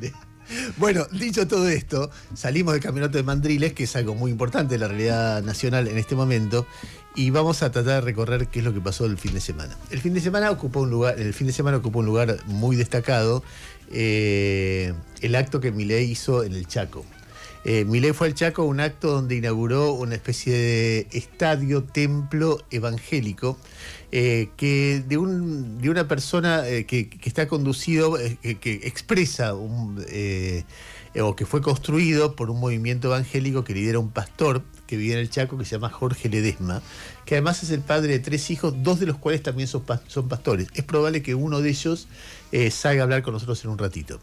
aire. Bueno, dicho todo esto, salimos del Campeonato de Mandriles, que es algo muy importante en la realidad nacional en este momento, y vamos a tratar de recorrer qué es lo que pasó el fin de semana. El fin de semana ocupó un lugar muy destacado, el acto que Milei hizo en el Chaco. Milei fue al Chaco, un acto donde inauguró una especie de estadio, templo evangélico, que de una persona que está conducido, que expresa o que fue construido por un movimiento evangélico que lidera un pastor que vive en el Chaco, que se llama Jorge Ledesma, que además es el padre de 3 hijos, 2 de los cuales también son pastores. Es probable que uno de ellos salga a hablar con nosotros en un ratito.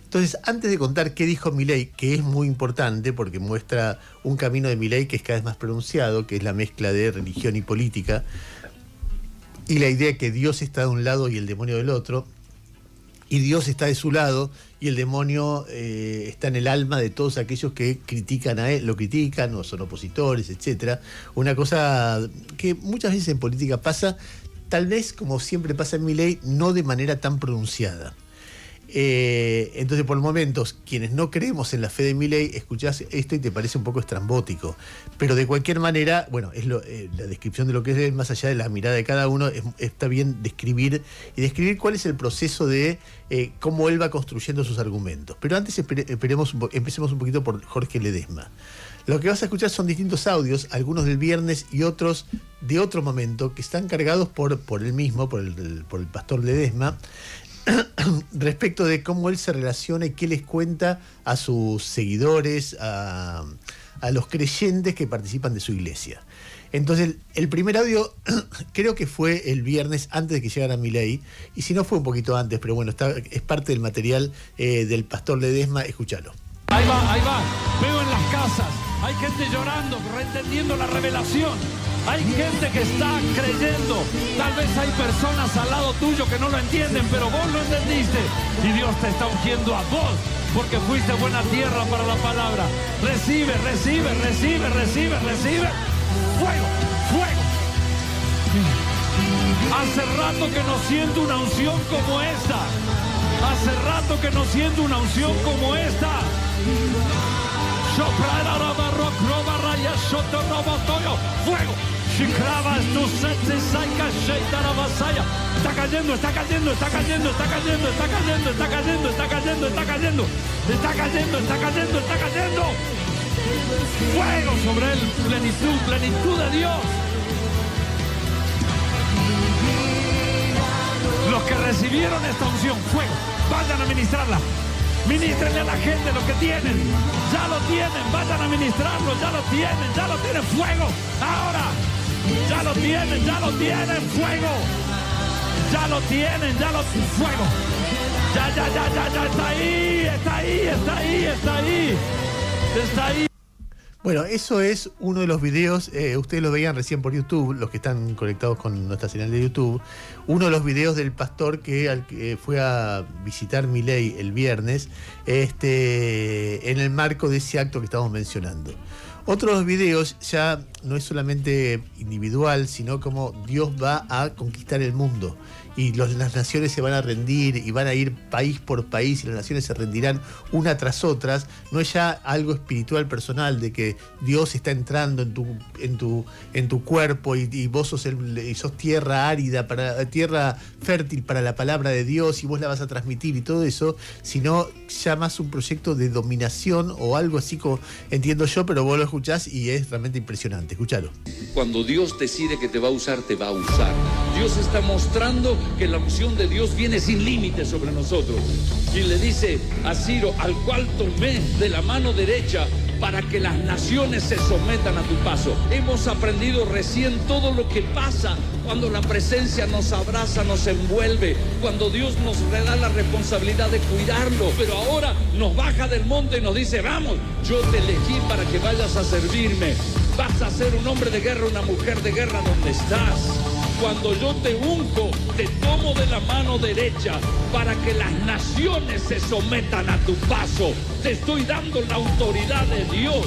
Entonces, antes de contar qué dijo Milei, que es muy importante porque muestra un camino de Milei que es cada vez más pronunciado, que es la mezcla de religión y política, y la idea que Dios está de un lado y el demonio del otro, y Dios está de su lado y el demonio está en el alma de todos aquellos que critican a él, lo critican o son opositores, etc. Una cosa que muchas veces en política pasa, tal vez como siempre pasa en Milei, no de manera tan pronunciada. Entonces, por momentos, quienes no creemos en la fe de Milei, escuchás esto y te parece un poco estrambótico. Pero de cualquier manera, bueno, es la descripción de lo que es él, más allá de la mirada de cada uno, está bien describir cuál es el proceso de cómo él va construyendo sus argumentos. Pero antes empecemos un poquito por Jorge Ledesma. Lo que vas a escuchar son distintos audios, algunos del viernes y otros de otro momento, que están cargados por él mismo, por el pastor Ledesma, respecto de cómo él se relaciona y qué les cuenta a sus seguidores, a los creyentes que participan de su iglesia. Entonces, el primer audio creo que fue el viernes antes de que llegara Milei, y si no fue un poquito antes, pero bueno, es parte del material del pastor Ledesma. Escúchalo. Ahí va, veo en las casas, hay gente llorando, reentendiendo la revelación. Hay gente que está creyendo. Tal vez hay personas al lado tuyo que no lo entienden, pero vos lo entendiste. Y Dios te está ungiendo a vos, porque fuiste buena tierra para la palabra. Recibe. Fuego. Hace rato que no siento una unción como esta. Fuego. Está cayendo. Fuego sobre él, plenitud de Dios. Los que recibieron esta unción, fuego, vayan a ministrarla. Ministrenle a la gente lo que tienen. Ya lo tienen, vayan a ministrarlo. Ya lo tienen, fuego. Ahora, ya lo tienen, fuego. Fuego. Ya, está ahí. Bueno, eso es uno de los videos, ustedes lo veían recién por YouTube, los que están conectados con nuestra señal de YouTube, uno de los videos del pastor que fue a visitar Milei el viernes, en el marco de ese acto que estamos mencionando. Otros videos ya no es solamente individual, sino como Dios va a conquistar el mundo. Y las naciones se van a rendir y van a ir país por país y las naciones se rendirán una tras otras. No es ya algo espiritual personal de que Dios está entrando en tu cuerpo y vos sos tierra árida, tierra fértil para la palabra de Dios y vos la vas a transmitir y todo eso, sino ya más un proyecto de dominación o algo así como entiendo yo, pero vos lo escuchás y es realmente impresionante. Escuchalo. Cuando Dios decide que te va a usar, te va a usar. Dios está mostrando que la unción de Dios viene sin límites sobre nosotros. Y le dice a Ciro, al cual tomé de la mano derecha para que las naciones se sometan a tu paso. Hemos aprendido recién todo lo que pasa cuando la presencia nos abraza, nos envuelve, cuando Dios nos da la responsabilidad de cuidarlo. Pero ahora nos baja del monte y nos dice, vamos, yo te elegí para que vayas a servirme. Vas a ser un hombre de guerra, una mujer de guerra donde estás. Cuando yo te unjo, te tomo de la mano derecha para que las naciones se sometan a tu paso. Te estoy dando la autoridad de Dios.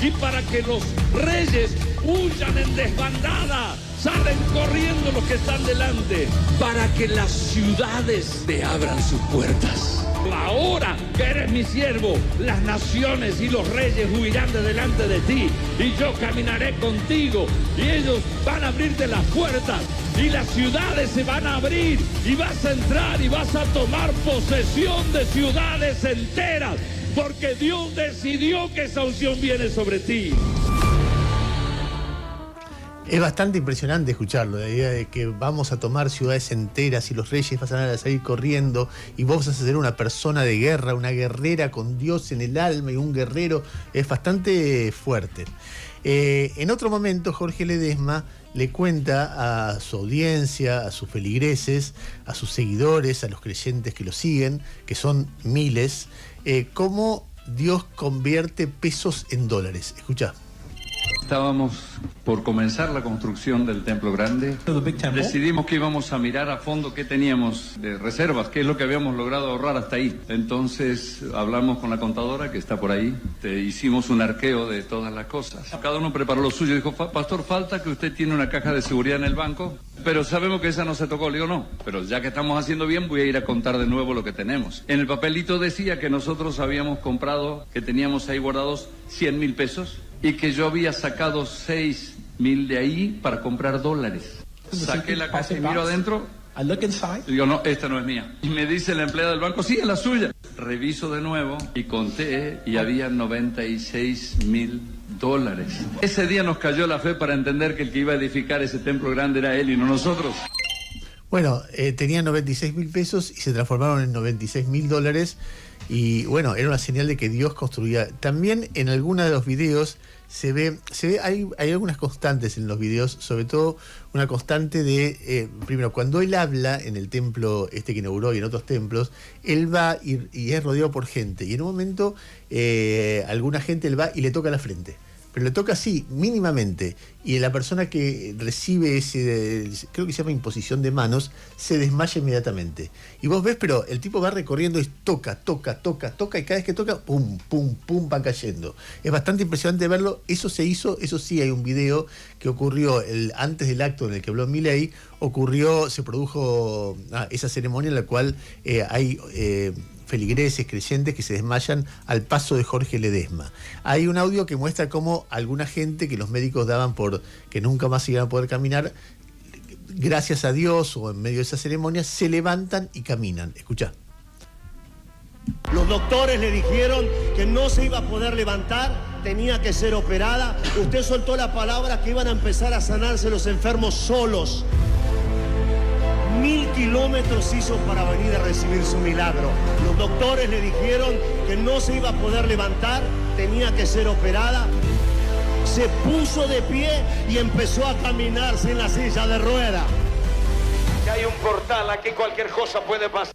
Y para que los reyes huyan en desbandada, salen corriendo los que están delante. Para que las ciudades te abran sus puertas. Ahora que eres mi siervo, las naciones y los reyes huirán de delante de ti, y yo caminaré contigo, y ellos van a abrirte las puertas, y las ciudades se van a abrir, y vas a entrar y vas a tomar posesión de ciudades enteras, porque Dios decidió que esa unción viene sobre ti. Es bastante impresionante escucharlo, la idea de que vamos a tomar ciudades enteras y los reyes van a salir corriendo y vos vas a ser una persona de guerra, una guerrera con Dios en el alma y un guerrero. Es bastante fuerte. En otro momento, Jorge Ledesma le cuenta a su audiencia, a sus feligreses, a sus seguidores, a los creyentes que lo siguen, que son miles, cómo Dios convierte pesos en dólares. Escuchá. Estábamos por comenzar la construcción del templo grande. Decidimos que íbamos a mirar a fondo qué teníamos de reservas, qué es lo que habíamos logrado ahorrar hasta ahí. Entonces hablamos con la contadora que está por ahí, hicimos un arqueo de todas las cosas. Cada uno preparó lo suyo. Dijo, pastor, falta que usted tiene una caja de seguridad en el banco, pero sabemos que esa no se tocó. Le digo, no, pero ya que estamos haciendo bien, voy a ir a contar de nuevo lo que tenemos. En el papelito decía que nosotros habíamos comprado, que teníamos ahí guardados 100,000 pesos, y que yo había sacado 6,000 de ahí para comprar dólares. Saqué la caja y miro adentro. Y digo, no, esta no es mía. Y me dice la empleada del banco, sí, es la suya. Reviso de nuevo y conté y había 96,000 dólares. Ese día nos cayó la fe para entender que el que iba a edificar ese templo grande era él y no nosotros. Bueno, tenían 96,000 pesos y se transformaron en 96,000 dólares. Y bueno, era una señal de que Dios construía. También en algunos de los videos se ve hay algunas constantes en los videos, sobre todo una constante de, primero, cuando él habla en el templo que inauguró y en otros templos, él va y es rodeado por gente. Y en un momento, alguna gente él va y le toca la frente. Pero le toca así, mínimamente, y la persona que recibe ese, creo que se llama imposición de manos, se desmaya inmediatamente. Y vos ves, pero el tipo va recorriendo y toca, y cada vez que toca, pum, pum, pum, van cayendo. Es bastante impresionante verlo. Eso se hizo, eso sí, hay un video que ocurrió antes del acto en el que habló Milei, se produjo esa ceremonia en la cual hay feligreses, creyentes que se desmayan al paso de Jorge Ledesma. Hay un audio que muestra cómo alguna gente que los médicos daban por que nunca más iban a poder caminar, gracias a Dios o en medio de esa ceremonia, se levantan y caminan. Escuchá. Los doctores le dijeron que no se iba a poder levantar, tenía que ser operada. Usted soltó la palabra que iban a empezar a sanarse los enfermos solos. 1,000 kilómetros hizo para venir a recibir su milagro. Los doctores le dijeron que no se iba a poder levantar, tenía que ser operada. Se puso de pie y empezó a caminarse en la silla de rueda. Que hay un portal, aquí cualquier cosa puede pasar.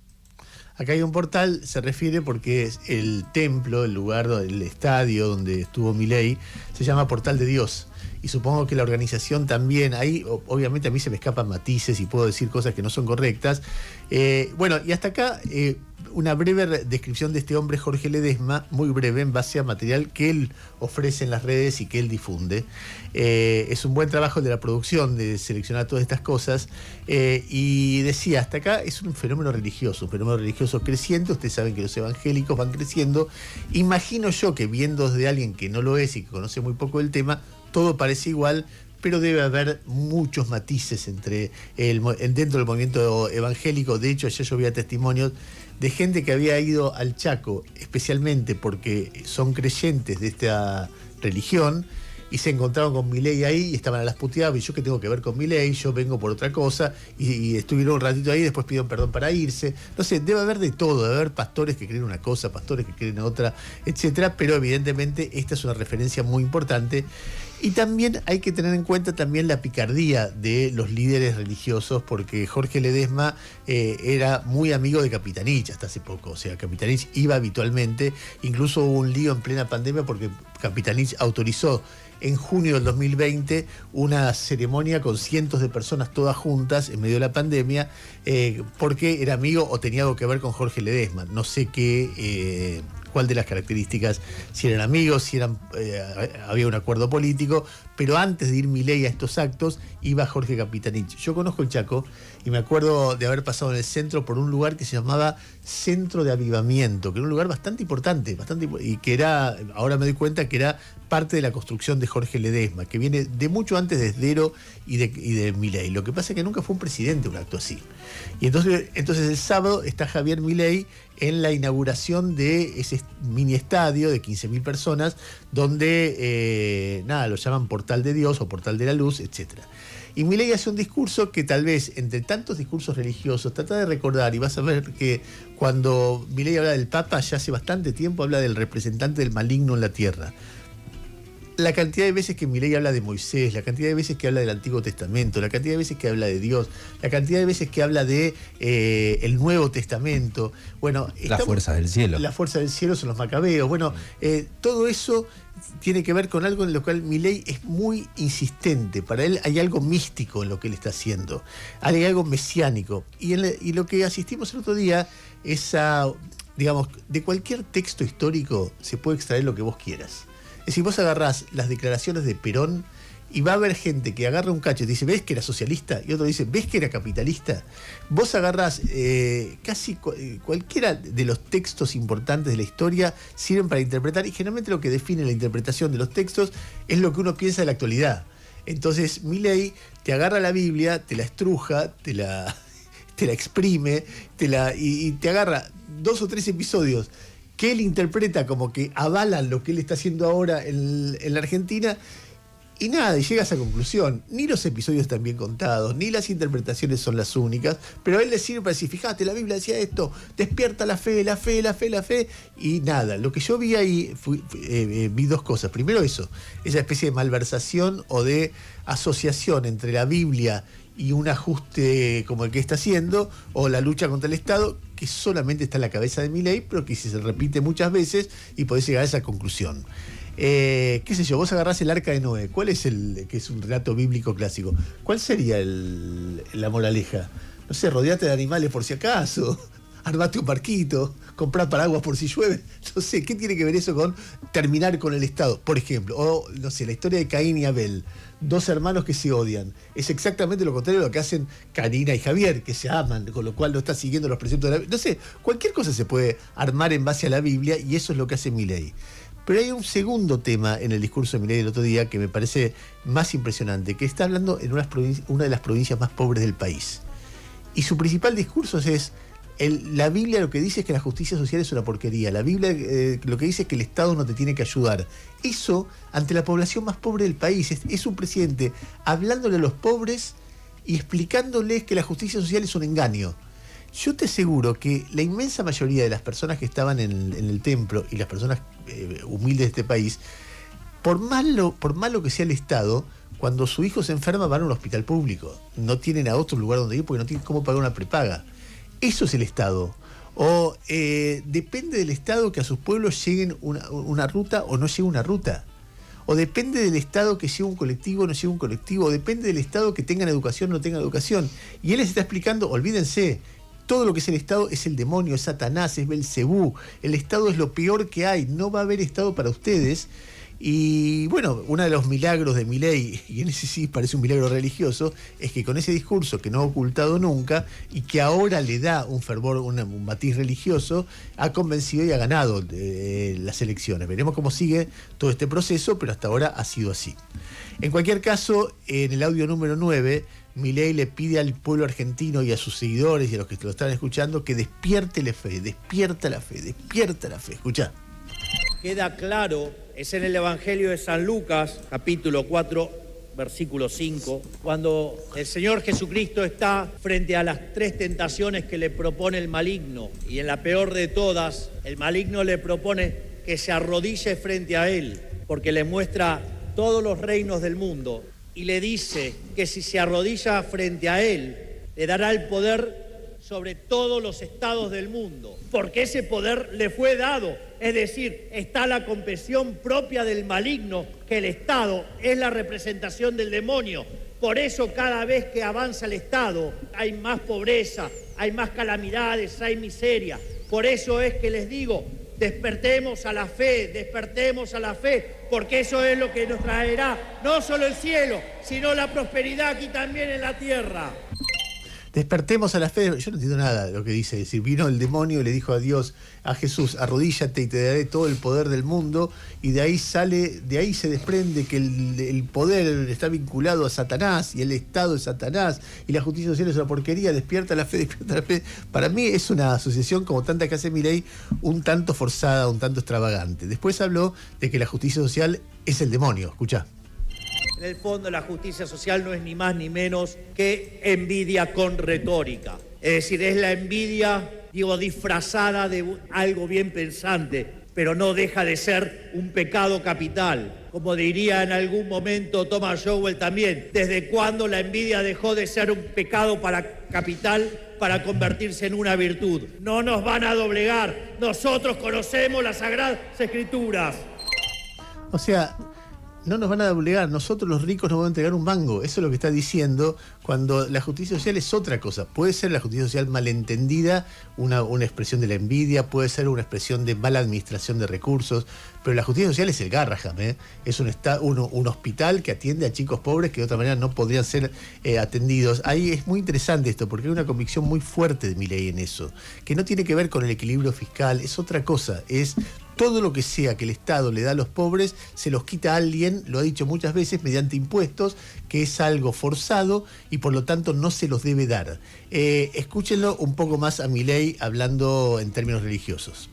Acá hay un portal, se refiere porque es el templo, el lugar, el estadio donde estuvo Milei, se llama Portal de Dios. Y supongo que la organización también, ahí obviamente a mí se me escapan matices y puedo decir cosas que no son correctas. Bueno, y hasta acá una breve descripción de este hombre Jorge Ledesma, muy breve en base a material que él ofrece en las redes y que él difunde. Es un buen trabajo de la producción de seleccionar todas estas cosas. Y decía, hasta acá es un fenómeno religioso creciente. Ustedes saben que los evangélicos van creciendo. Imagino yo que viendo desde alguien que no lo es y que conoce muy poco del tema, todo parece igual, pero debe haber muchos matices dentro del movimiento evangélico. De hecho, ayer yo veía testimonios de gente que había ido al Chaco, especialmente porque son creyentes de esta religión, y se encontraron con Milei ahí y estaban a las puteadas. ¿Y yo qué tengo que ver con Milei? Yo vengo por otra cosa. Y estuvieron un ratito ahí, después pidieron perdón para irse. No sé, debe haber de todo, debe haber pastores que creen una cosa, pastores que creen otra, etcétera. Pero evidentemente esta es una referencia muy importante. Y también hay que tener en cuenta también la picardía de los líderes religiosos, porque Jorge Ledesma era muy amigo de Capitanich hasta hace poco. O sea, Capitanich iba habitualmente. Incluso hubo un lío en plena pandemia porque Capitanich autorizó en junio del 2020 una ceremonia con cientos de personas todas juntas en medio de la pandemia, porque era amigo o tenía algo que ver con Jorge Ledesma. No sé qué cuál de las características, si eran amigos, si había un acuerdo político, pero antes de ir Milei a estos actos, iba Jorge Capitanich. Yo conozco el Chaco y me acuerdo de haber pasado en el centro por un lugar que se llamaba Centro de Avivamiento, que era un lugar bastante importante, y que era, ahora me doy cuenta que era parte de la construcción de Jorge Ledesma, que viene de mucho antes de Esdero y de Milei. Lo que pasa es que nunca fue un presidente un acto así. Y entonces el sábado está Javier Milei en la inauguración de ese mini estadio de 15.000 personas, donde lo llaman Portal de Dios o Portal de la Luz, etc. Y Milei hace un discurso que tal vez, entre tantos discursos religiosos, trata de recordar, y vas a ver que cuando Milei habla del Papa, ya hace bastante tiempo habla del representante del maligno en la tierra. La cantidad de veces que Milei habla de Moisés, la cantidad de veces que habla del Antiguo Testamento, la cantidad de veces que habla de Dios, la cantidad de veces que habla de el Nuevo Testamento. Bueno, la fuerza del cielo. La fuerza del cielo son los macabeos. Bueno, todo eso tiene que ver con algo en lo cual Milei es muy insistente. Para él hay algo místico en lo que él está haciendo. Hay algo mesiánico. Y lo que asistimos el otro día es a, digamos, de cualquier texto histórico se puede extraer lo que vos quieras. Es decir, vos agarrás las declaraciones de Perón y va a haber gente que agarra un cacho y te dice, ¿ves que era socialista? Y otro dice, ¿ves que era capitalista? Vos agarrás casi cualquiera de los textos importantes de la historia sirven para interpretar, y generalmente lo que define la interpretación de los textos es lo que uno piensa de la actualidad. Entonces Milei te agarra la Biblia, te la estruja, te la exprime, y te agarra 2 o 3 episodios que él interpreta como que avalan lo que él está haciendo ahora en la Argentina, y nada, y llega a esa conclusión. Ni los episodios están bien contados, ni las interpretaciones son las únicas, pero a él le sirve para decir, fíjate, la Biblia decía esto, despierta la fe, la fe, la fe, la fe, y nada. Lo que yo vi ahí, vi 2 cosas. Primero eso, esa especie de malversación o de asociación entre la Biblia y un ajuste como el que está haciendo, o la lucha contra el Estado, que solamente está en la cabeza de Milei, pero que se repite muchas veces y podés llegar a esa conclusión. Qué sé yo, vos agarrás el Arca de Noé. ¿Cuál es que es un relato bíblico clásico? ¿Cuál sería la moraleja? No sé, rodeate de animales por si acaso, armate un barquito, comprá paraguas por si llueve. No sé, ¿qué tiene que ver eso con terminar con el Estado? Por ejemplo, o no sé, la historia de Caín y Abel, 2 hermanos que se odian. Es exactamente lo contrario de lo que hacen Karina y Javier, que se aman, con lo cual no está siguiendo los preceptos de la Biblia. No sé, cualquier cosa se puede armar en base a la Biblia, y eso es lo que hace Milei. Pero hay un segundo tema en el discurso de Milei del otro día que me parece más impresionante, que está hablando en una de las provincias más pobres del país. Y su principal discurso es, la Biblia lo que dice es que la justicia social es una porquería. La Biblia lo que dice es que el Estado no te tiene que ayudar. Eso ante la población más pobre del país. Es un presidente hablándole a los pobres y explicándoles que la justicia social es un engaño. Yo te aseguro que la inmensa mayoría de las personas que estaban en el templo y las personas humildes de este país, por malo que sea el Estado, cuando su hijo se enferma van a un hospital público. No tienen a otro lugar donde ir porque no tienen cómo pagar una prepaga. Eso es el Estado. O depende del Estado que a sus pueblos lleguen una ruta o no llegue una ruta. O depende del Estado que llegue un colectivo o no llegue un colectivo. O depende del Estado que tengan educación o no tengan educación. Y él les está explicando, olvídense, todo lo que es el Estado es el demonio, es Satanás, es Belcebú. El Estado es lo peor que hay. No va a haber Estado para ustedes. Y bueno, uno de los milagros de Milei, y en ese sí parece un milagro religioso, es que con ese discurso que no ha ocultado nunca y que ahora le da un fervor, un matiz religioso, ha convencido y ha ganado las elecciones. Veremos cómo sigue todo este proceso, pero hasta ahora ha sido así. En cualquier caso, en el audio número 9, Milei le pide al pueblo argentino y a sus seguidores y a los que lo están escuchando que despierte la fe, despierta la fe, despierta la fe. Escuchá. Queda claro, es en el Evangelio de San Lucas, capítulo 4, versículo 5, cuando el Señor Jesucristo está frente a las 3 tentaciones que le propone el maligno, y en la peor de todas, el maligno le propone que se arrodille frente a él, porque le muestra todos los reinos del mundo, y le dice que si se arrodilla frente a él, le dará el poder sobre todos los estados del mundo, porque ese poder le fue dado. Es decir, está la confesión propia del maligno, que el Estado es la representación del demonio. Por eso cada vez que avanza el Estado hay más pobreza, hay más calamidades, hay miseria. Por eso es que les digo, Despertemos a la fe, porque eso es lo que nos traerá no solo el cielo, sino la prosperidad aquí también en la tierra. Despertemos a la fe. Yo no entiendo nada de lo que dice. Es decir, vino el demonio y le dijo a Dios, a Jesús, arrodíllate y te daré todo el poder del mundo, y de ahí se desprende que el poder está vinculado a Satanás, y el Estado es Satanás, y la justicia social es una porquería. Despierta la fe, despierta la fe. Para mí es una asociación, como tanta que hace Milei, un tanto forzada, un tanto extravagante. Después habló de que la justicia social es el demonio. Escuchá. En el fondo, la justicia social no es ni más ni menos que envidia con retórica. Es decir, es la envidia, disfrazada de algo bien pensante, pero no deja de ser un pecado capital. Como diría en algún momento Thomas Sowell también, ¿desde cuándo la envidia dejó de ser un pecado capital para convertirse en una virtud? No nos van a doblegar. Nosotros conocemos las Sagradas Escrituras. O sea, no nos van a doblegar, nosotros los ricos nos van a entregar un mango. Eso es lo que está diciendo, cuando la justicia social es otra cosa. Puede ser la justicia social malentendida, una expresión de la envidia, puede ser una expresión de mala administración de recursos, pero la justicia social es el Garraham, es un hospital que atiende a chicos pobres que de otra manera no podrían ser atendidos. Ahí es muy interesante esto, porque hay una convicción muy fuerte de Milei en eso, que no tiene que ver con el equilibrio fiscal, es otra cosa, es todo lo que sea que el Estado le da a los pobres, se los quita a alguien, lo ha dicho muchas veces, mediante impuestos, que es algo forzado y por lo tanto no se los debe dar. Escúchenlo un poco más a Milei hablando en términos religiosos.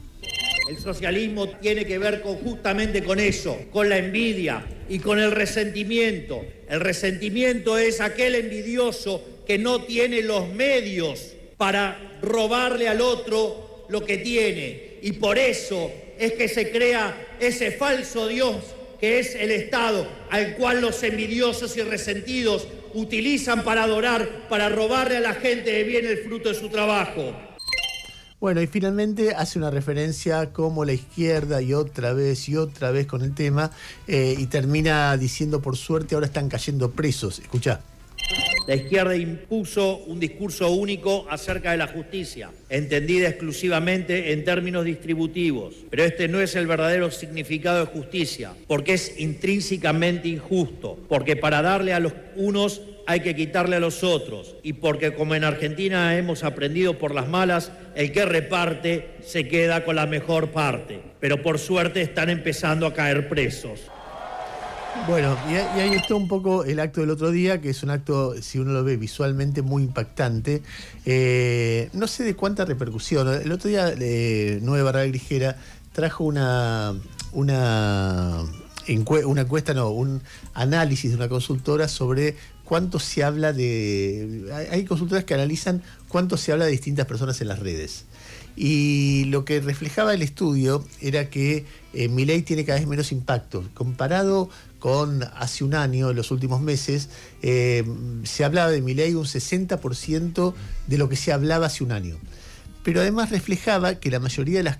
El socialismo tiene que ver justamente con eso, con la envidia y con el resentimiento. El resentimiento es aquel envidioso que no tiene los medios para robarle al otro lo que tiene, y por eso es que se crea ese falso Dios que es el Estado, al cual los envidiosos y resentidos utilizan para adorar, para robarle a la gente de bien el fruto de su trabajo. Bueno, y finalmente hace una referencia a cómo la izquierda, y otra vez con el tema, y termina diciendo, por suerte ahora están cayendo presos. Escuchá. La izquierda impuso un discurso único acerca de la justicia, entendida exclusivamente en términos distributivos. Pero este no es el verdadero significado de justicia, porque es intrínsecamente injusto, porque para darle a los unos hay que quitarle a los otros, y porque, como en Argentina hemos aprendido por las malas, el que reparte se queda con la mejor parte. Pero por suerte están empezando a caer presos. Bueno, y ahí está un poco el acto del otro día, que es un acto, si uno lo ve visualmente, muy impactante. No sé de cuánta repercusión. El otro día, Nueve Barragán Grijera trajo un análisis de una consultora sobre cuánto se habla de... Hay consultoras que analizan cuánto se habla de distintas personas en las redes. Y lo que reflejaba el estudio era que Milei tiene cada vez menos impacto. Comparado con hace un año, en los últimos meses, se hablaba de Milei un 60% de lo que se hablaba hace un año. Pero además reflejaba que la mayoría de las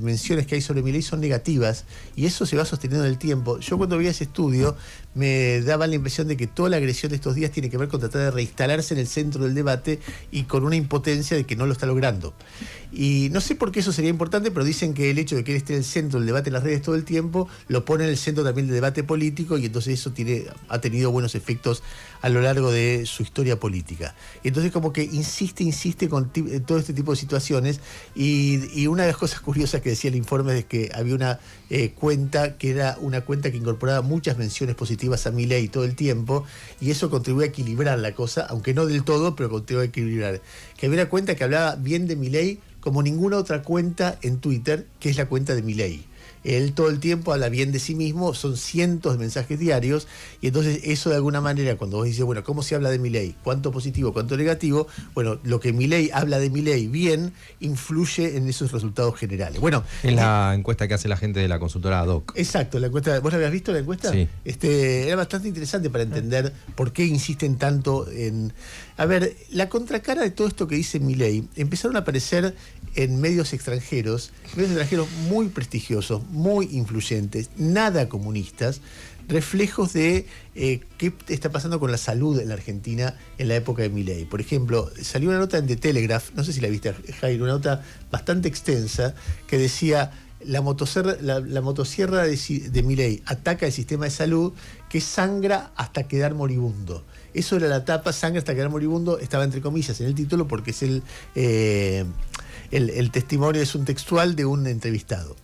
menciones que hay sobre Milei son negativas, y eso se va sosteniendo en el tiempo. Yo cuando veía ese estudio me daba la impresión de que toda la agresión de estos días tiene que ver con tratar de reinstalarse en el centro del debate, y con una impotencia de que no lo está logrando. Y no sé por qué eso sería importante, pero dicen que el hecho de que él esté en el centro del debate en las redes todo el tiempo lo pone en el centro también del debate político, y entonces eso ha tenido buenos efectos a lo largo de su historia política. Y entonces como que insiste con todo este tipo de situaciones, y una de las cosas curiosas que decía el informe es que había una cuenta que era una cuenta que incorporaba muchas menciones positivas a Milei todo el tiempo, y eso contribuye a equilibrar la cosa, aunque no del todo, pero contribuye a equilibrar. Que había una cuenta que hablaba bien de Milei como ninguna otra cuenta en Twitter, que es la cuenta de Milei. Él todo el tiempo habla bien de sí mismo, son cientos de mensajes diarios, y entonces eso de alguna manera, cuando vos dices, bueno, ¿cómo se habla de Milei? ¿Cuánto positivo, cuánto negativo? Bueno, lo que Milei habla de Milei bien influye en esos resultados generales. Bueno, es la encuesta que hace la gente de la consultora Ad Hoc. Exacto, la encuesta. ¿Vos la habías visto la encuesta? Sí. Era bastante interesante para entender por qué insisten tanto en... A ver, la contracara de todo esto que dice Milei, empezaron a aparecer en medios extranjeros muy prestigiosos, muy influyentes, nada comunistas, reflejos de qué está pasando con la salud en la Argentina en la época de Milei. Por ejemplo, salió una nota en The Telegraph, no sé si la viste, Jair, una nota bastante extensa, que decía: la motosierra de Milei ataca el sistema de salud que sangra hasta quedar moribundo. Eso era la tapa, sangra hasta quedar moribundo, estaba entre comillas en el título porque es el testimonio, es un textual de un entrevistado.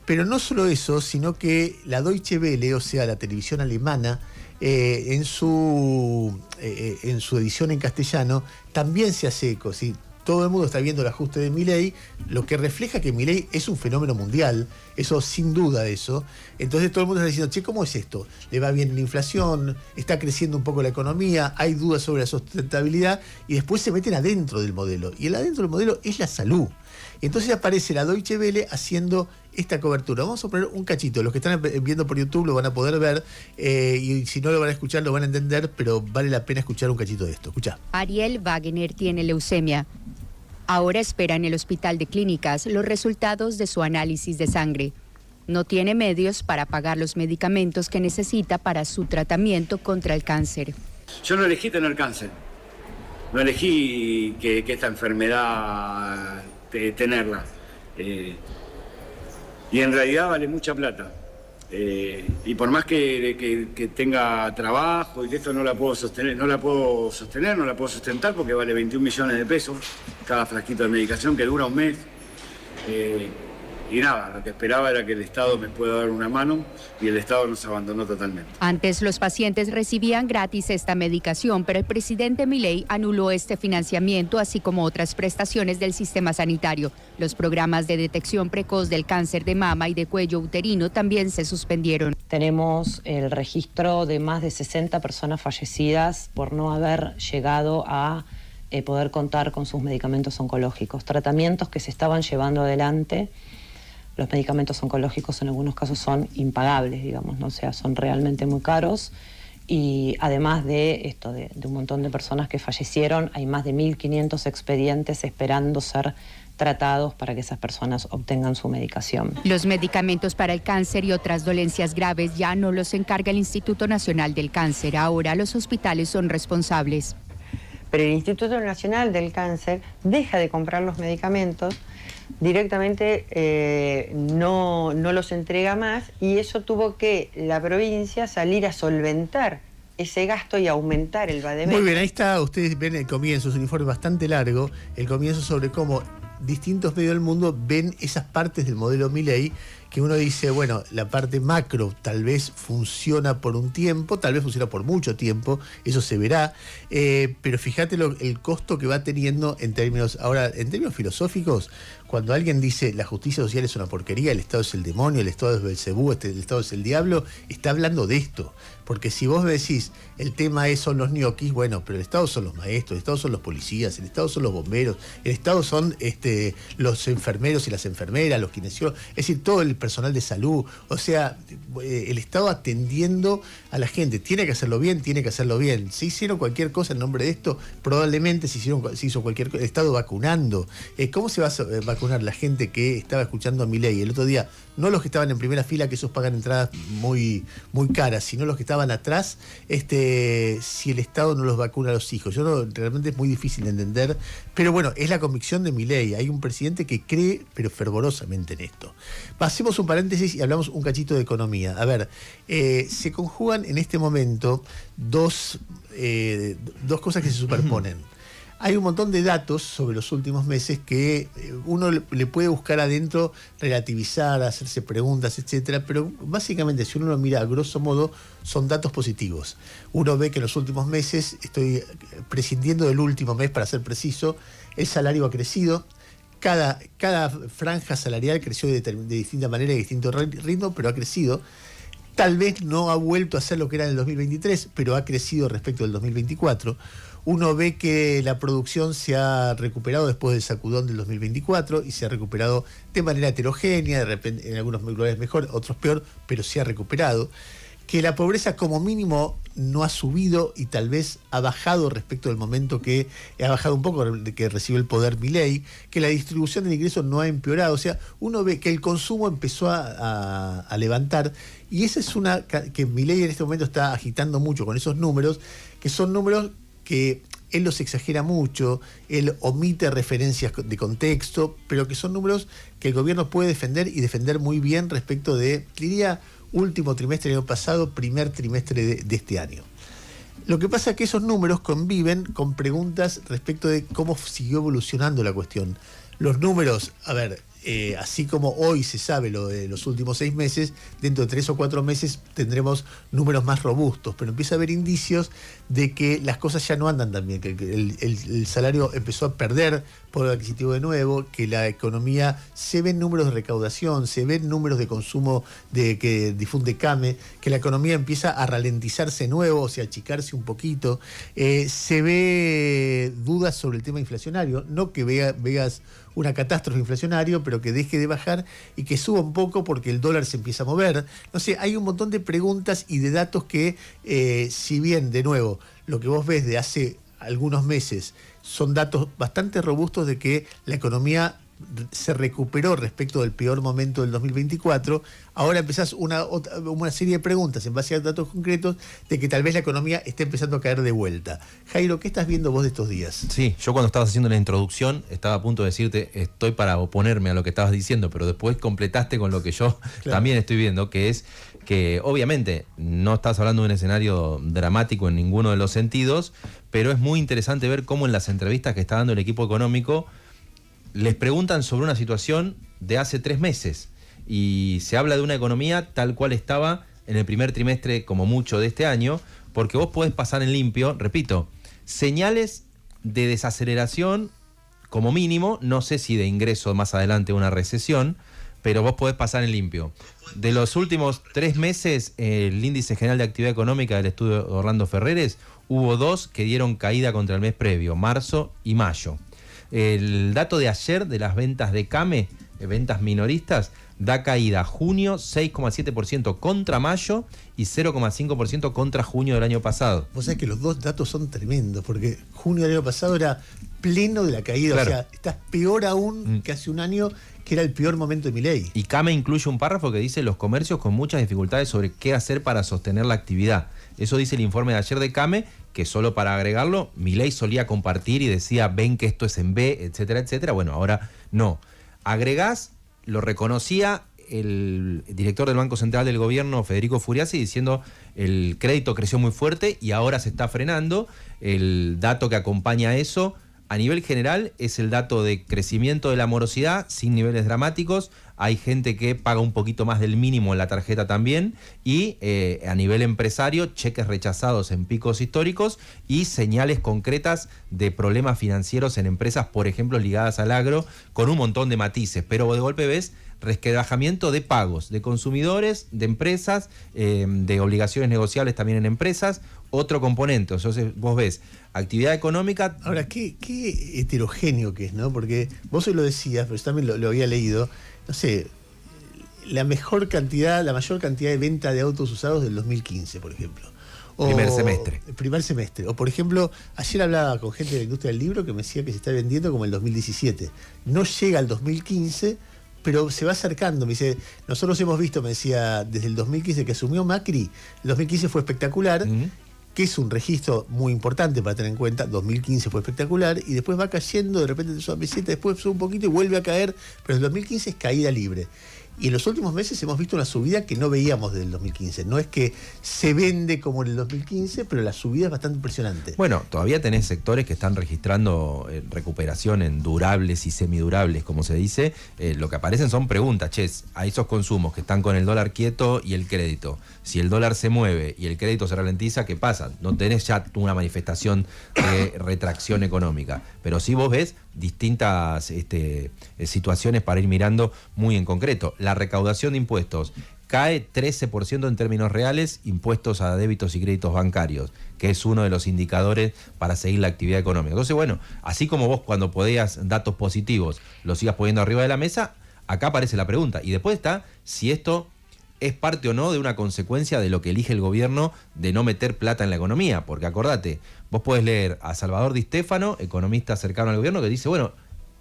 Pero no solo eso, sino que la Deutsche Welle, o sea, la televisión alemana, en su edición en castellano, también se hace eco. ¿Sí? Todo el mundo está viendo el ajuste de Milei, lo que refleja que Milei es un fenómeno mundial, eso sin duda de eso. Entonces todo el mundo está diciendo, che, ¿cómo es esto? ¿Le va bien la inflación? ¿Está creciendo un poco la economía? ¿Hay dudas sobre la sustentabilidad? Y después se meten adentro del modelo. Y el adentro del modelo es la salud. Entonces aparece la Deutsche Welle haciendo esta cobertura. Vamos a poner un cachito. Los que están viendo por YouTube lo van a poder ver y si no lo van a escuchar lo van a entender, pero vale la pena escuchar un cachito de esto. Escuchá. Ariel Wagner tiene leucemia. Ahora espera en el hospital de clínicas los resultados de su análisis de sangre. No tiene medios para pagar los medicamentos que necesita para su tratamiento contra el cáncer. Yo no elegí tener cáncer. No elegí que esta enfermedad tenerla. Y en realidad vale mucha plata. Y por más que tenga trabajo y que esto no la puedo sustentar porque vale 21 millones de pesos cada frasquito de medicación que dura un mes. Y nada, lo que esperaba era que el Estado me pueda dar una mano y el Estado nos abandonó totalmente. Antes los pacientes recibían gratis esta medicación, pero el presidente Milei anuló este financiamiento, así como otras prestaciones del sistema sanitario. Los programas de detección precoz del cáncer de mama y de cuello uterino también se suspendieron. Tenemos el registro de más de 60 personas fallecidas por no haber llegado a poder contar con sus medicamentos oncológicos, tratamientos que se estaban llevando adelante. Los medicamentos oncológicos en algunos casos son impagables, digamos, ¿no? O sea, son realmente muy caros y además de un montón de personas que fallecieron, hay más de 1.500 expedientes esperando ser tratados para que esas personas obtengan su medicación. Los medicamentos para el cáncer y otras dolencias graves ya no los encarga el Instituto Nacional del Cáncer, ahora los hospitales son responsables. Pero el Instituto Nacional del Cáncer deja de comprar los medicamentos, directamente no los entrega más y eso tuvo que la provincia salir a solventar ese gasto y aumentar el VADEMEC. Muy bien, ahí está, ustedes ven el comienzo, es un informe bastante largo, el comienzo sobre cómo distintos medios del mundo ven esas partes del modelo Milei que uno dice, bueno, la parte macro tal vez funciona por un tiempo, tal vez funciona por mucho tiempo, eso se verá, pero fíjate el costo que va teniendo en términos filosóficos, cuando alguien dice la justicia social es una porquería, el Estado es el demonio, el Estado es Belcebú, el Estado es el diablo, está hablando de esto. Porque si vos me decís, el tema son los ñoquis, bueno, pero el Estado son los maestros, el Estado son los policías, el Estado son los bomberos, el Estado son los enfermeros y las enfermeras, los kinesiólogos, es decir, todo el personal de salud. O sea, el Estado atendiendo a la gente. Tiene que hacerlo bien, tiene que hacerlo bien. Si hicieron cualquier cosa en nombre de esto, probablemente se hizo cualquier cosa. El Estado vacunando. ¿Cómo se va a vacunar la gente que estaba escuchando a Milei el otro día? No los que estaban en primera fila, que esos pagan entradas muy, muy caras, sino los que estaban atrás, si el Estado no los vacuna a los hijos. Realmente es muy difícil de entender, pero bueno, es la convicción de Milei. Hay un presidente que cree, pero fervorosamente en esto. Hacemos un paréntesis y hablamos un cachito de economía. A ver, se conjugan en este momento dos cosas que se superponen. Hay un montón de datos sobre los últimos meses que uno le puede buscar adentro, relativizar, hacerse preguntas, etcétera, pero básicamente si uno lo mira a grosso modo son datos positivos. Uno ve que en los últimos meses, estoy prescindiendo del último mes para ser preciso, el salario ha crecido. Cada franja salarial creció de distinta manera y de distinto ritmo, pero ha crecido. Tal vez no ha vuelto a ser lo que era en el 2023, pero ha crecido respecto del 2024. Uno ve que la producción se ha recuperado después del sacudón del 2024 y se ha recuperado de manera heterogénea, de repente en algunos lugares mejor, otros peor, pero se ha recuperado. Que la pobreza como mínimo no ha subido y tal vez ha bajado respecto del momento que ha bajado un poco de que recibió el poder Milei, que la distribución del ingreso no ha empeorado. O sea, uno ve que el consumo empezó a levantar y esa es una que Milei en este momento está agitando mucho con esos números, que son números que él los exagera mucho, él omite referencias de contexto, pero que son números que el gobierno puede defender y defender muy bien respecto de, diría, último trimestre del año pasado, primer trimestre de este año. Lo que pasa es que esos números conviven con preguntas respecto de cómo siguió evolucionando la cuestión. Los números, a ver, así como hoy se sabe lo de los últimos 6 meses, dentro de 3 o 4 meses tendremos números más robustos, pero empieza a haber indicios de que las cosas ya no andan tan bien, que el salario empezó a perder poder adquisitivo de nuevo, que la economía, se ven números de recaudación, se ven números de consumo que difunde CAME, que la economía empieza a ralentizarse de nuevo, o sea, achicarse un poquito, se ve dudas sobre el tema inflacionario, no que veas una catástrofe inflacionaria, pero que deje de bajar y que suba un poco porque el dólar se empieza a mover. No sé, hay un montón de preguntas y de datos que, si bien, de nuevo, lo que vos ves de hace algunos meses son datos bastante robustos de que la economía se recuperó respecto del peor momento del 2024, ahora empezás una serie de preguntas en base a datos concretos de que tal vez la economía esté empezando a caer de vuelta. Jairo, ¿qué estás viendo vos de estos días? Sí, yo cuando estabas haciendo la introducción estaba a punto de decirte estoy para oponerme a lo que estabas diciendo, pero después completaste con lo que yo también estoy viendo, que es que obviamente no estás hablando de un escenario dramático en ninguno de los sentidos, pero es muy interesante ver cómo en las entrevistas que está dando el equipo económico les preguntan sobre una situación de hace 3 meses y se habla de una economía tal cual estaba en el primer trimestre como mucho de este año, porque vos podés pasar en limpio, repito, señales de desaceleración como mínimo, no sé si de ingreso más adelante una recesión, pero vos podés pasar en limpio. De los últimos 3 meses, el índice general de actividad económica del estudio de Orlando Ferreres, hubo 2 que dieron caída contra el mes previo, marzo y mayo. El dato de ayer de las ventas de CAME, ventas minoristas, da caída junio 6,7% contra mayo y 0,5% contra junio del año pasado. Vos sabés que los dos datos son tremendos, porque junio del año pasado era pleno de la caída, claro. O sea, estás peor aún que hace un año, que era el peor momento de Milei. Y CAME incluye un párrafo que dice los comercios con muchas dificultades sobre qué hacer para sostener la actividad. Eso dice el informe de ayer de CAME, que solo para agregarlo, Milei solía compartir y decía, ven que esto es en B, etcétera, etcétera. Bueno, ahora no. Agregás, lo reconocía el director del Banco Central del Gobierno, Federico Furiasi, diciendo el crédito creció muy fuerte y ahora se está frenando. El dato que acompaña a eso, a nivel general, es el dato de crecimiento de la morosidad sin niveles dramáticos. Hay gente que paga un poquito más del mínimo en la tarjeta también. Y a nivel empresario, cheques rechazados en picos históricos y señales concretas de problemas financieros en empresas, por ejemplo, ligadas al agro, con un montón de matices. Pero de golpe ves resquebrajamiento de pagos de consumidores, de empresas, de obligaciones negociables también en empresas. Otro componente, entonces vos ves actividad económica. Ahora, qué heterogéneo que es, ¿no? Porque vos hoy lo decías, pero yo también lo había leído, no sé, la mayor cantidad de venta de autos usados del 2015, por ejemplo. Primer semestre. Primer semestre. O, por ejemplo, ayer hablaba con gente de la industria del libro que me decía que se está vendiendo como el 2017. No llega al 2015, pero se va acercando. Me dice, nosotros hemos visto, me decía, desde el 2015 que asumió Macri, el 2015 fue espectacular, que es un registro muy importante para tener en cuenta. 2015 fue espectacular y después va cayendo, de repente sube a 7, después sube un poquito y vuelve a caer, pero el 2015 es caída libre. Y en los últimos meses hemos visto una subida que no veíamos desde el 2015. No es que se vende como en el 2015, pero la subida es bastante impresionante. Bueno, todavía tenés sectores que están registrando recuperación en durables y semidurables, como se dice. Lo que aparecen son preguntas, a esos consumos que están con el dólar quieto y el crédito. Si el dólar se mueve y el crédito se ralentiza, ¿qué pasa? No tenés ya una manifestación de retracción económica. Pero sí vos ves distintas situaciones para ir mirando muy en concreto. La recaudación de impuestos cae 13% en términos reales, impuestos a débitos y créditos bancarios, que es uno de los indicadores para seguir la actividad económica. Entonces, bueno, así como vos cuando podías datos positivos los sigas poniendo arriba de la mesa, acá aparece la pregunta. Y después está si esto es parte o no de una consecuencia de lo que elige el gobierno de no meter plata en la economía. Porque acordate, vos podés leer a Salvador Di Stéfano, economista cercano al gobierno, que dice, bueno,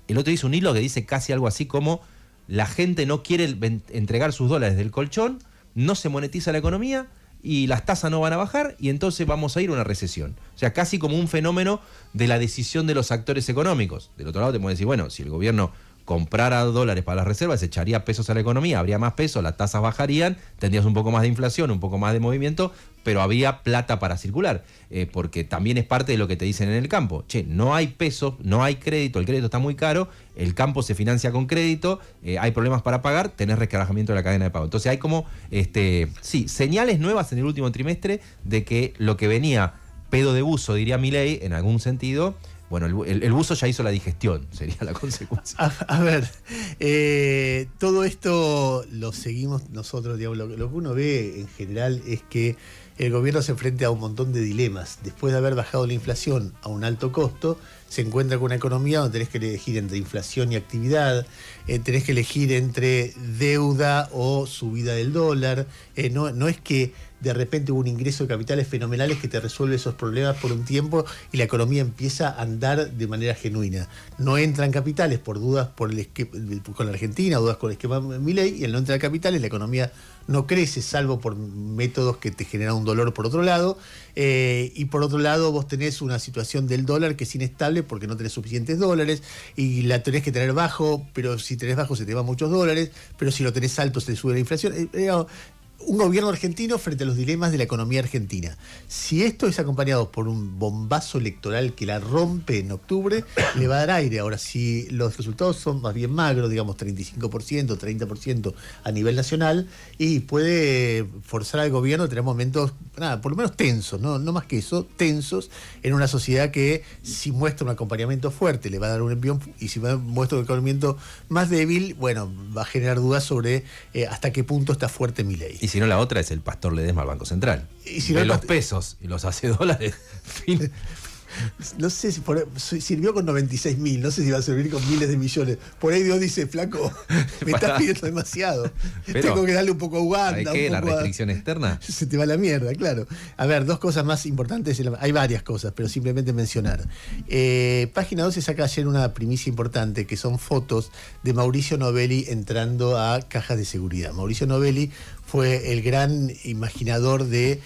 el otro dice un hilo que dice casi algo así como la gente no quiere entregar sus dólares del colchón, no se monetiza la economía y las tasas no van a bajar y entonces vamos a ir a una recesión. O sea, casi como un fenómeno de la decisión de los actores económicos. Del otro lado te pueden decir, bueno, si el gobierno comprara dólares para las reservas, echaría pesos a la economía, habría más pesos, las tasas bajarían, tendrías un poco más de inflación, un poco más de movimiento, pero había plata para circular, porque también es parte de lo que te dicen en el campo. Che, no hay pesos, no hay crédito, el crédito está muy caro, el campo se financia con crédito, hay problemas para pagar, tenés resquebrajamiento de la cadena de pago. Entonces hay como, señales nuevas en el último trimestre de que lo que venía pedo de buzo, diría Milei, en algún sentido, bueno, el buzo ya hizo la digestión, sería la consecuencia. A ver, todo esto lo seguimos nosotros, digamos, lo que uno ve en general es que el gobierno se enfrenta a un montón de dilemas. Después de haber bajado la inflación a un alto costo, se encuentra con una economía donde tenés que elegir entre inflación y actividad, tenés que elegir entre deuda o subida del dólar. No es que de repente hubo un ingreso de capitales fenomenales que te resuelve esos problemas por un tiempo y la economía empieza a andar de manera genuina. No entran capitales por dudas con la Argentina, dudas con el esquema Milei, y al no entrar capitales la economía no crece, salvo por métodos que te generan un dolor por otro lado, y por otro lado vos tenés una situación del dólar que es inestable porque no tenés suficientes dólares y la tenés que tener bajo, pero si tenés bajo se te van muchos dólares, pero si lo tenés alto se te sube la inflación. Un gobierno argentino frente a los dilemas de la economía argentina. Si esto es acompañado por un bombazo electoral que la rompe en octubre, le va a dar aire. Ahora, si los resultados son más bien magros, digamos 35%, 30% a nivel nacional, y puede forzar al gobierno a tener momentos, por lo menos tensos, no más que eso, tensos, en una sociedad que si muestra un acompañamiento fuerte le va a dar un envión, y si muestra un acompañamiento más débil, bueno, va a generar dudas sobre hasta qué punto está fuerte Milei. Y si no, la otra es el Pastor Ledesma al Banco Central. Y si de no, los pesos y los hace dólares. No sé si sirvió con 96.000, no sé si va a servir con miles de millones. Por ahí Dios dice, flaco, me estás pidiendo demasiado. Pero, tengo que darle un poco a Uganda. ¿Hay qué? ¿La restricción externa? Se te va la mierda, claro. A ver, dos cosas más importantes. Hay varias cosas, pero simplemente mencionar. Página 12 saca ayer una primicia importante, que son fotos de Mauricio Novelli entrando a cajas de seguridad. Mauricio Novelli fue el gran imaginador del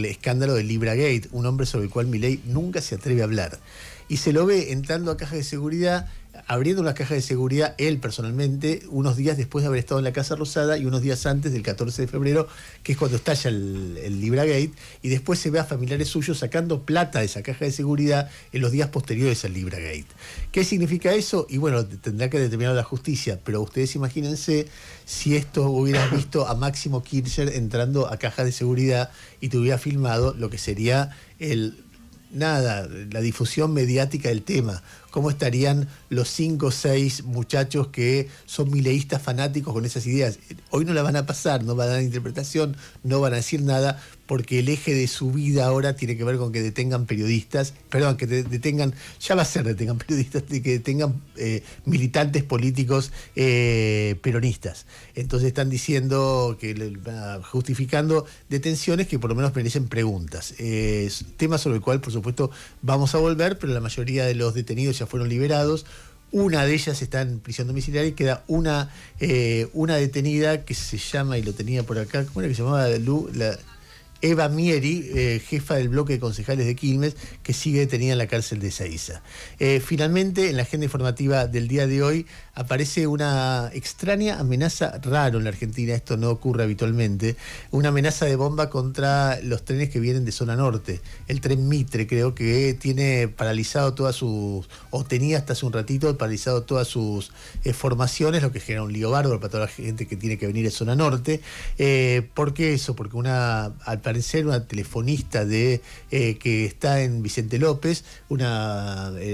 escándalo del LibraGate, un hombre sobre el cual Milei nunca se atreve a hablar. Y se lo ve entrando a cajas de seguridad, abriendo unas cajas de seguridad, él personalmente, unos días después de haber estado en la Casa Rosada y unos días antes del 14 de febrero, que es cuando estalla el LibraGate, y después se ve a familiares suyos sacando plata de esa caja de seguridad en los días posteriores al LibraGate. ¿Qué significa eso? Y bueno, tendrá que determinar la justicia, pero ustedes imagínense si esto hubieras visto a Máximo Kirchner entrando a cajas de seguridad y te hubiera filmado lo que sería la difusión mediática del tema. ¿Cómo estarían los 5 o 6 muchachos que son mileístas fanáticos con esas ideas? Hoy no la van a pasar, no van a dar interpretación, no van a decir nada, porque el eje de su vida ahora tiene que ver con que detengan periodistas, que detengan, ya va a ser detengan periodistas, que detengan militantes políticos peronistas. Entonces están diciendo, justificando detenciones que por lo menos merecen preguntas. Tema sobre el cual, por supuesto, vamos a volver, pero la mayoría de los detenidos ya fueron liberados. Una de ellas está en prisión domiciliaria y queda una detenida que se llama, y lo tenía por acá, ¿cómo era que se llamaba? Eva Mieri, jefa del bloque de concejales de Quilmes, que sigue detenida en la cárcel de Ezeiza. Finalmente, en la agenda informativa del día de hoy, aparece una extraña amenaza, raro en la Argentina, esto no ocurre habitualmente, una amenaza de bomba contra los trenes que vienen de zona norte. El tren Mitre, creo que tiene paralizado tenía hasta hace un ratito paralizado todas sus formaciones, lo que genera un lío bárbaro para toda la gente que tiene que venir de zona norte. ¿Por qué eso? Porque al parecer una telefonista que está en Vicente López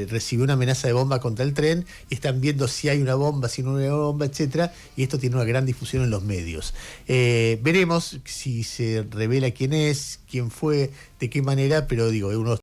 recibió una amenaza de bomba contra el tren y están viendo si hay una bomba, si no hay una bomba, etcétera, y esto tiene una gran difusión en los medios. Veremos si se revela quién es, quién fue, de qué manera, pero digo, uno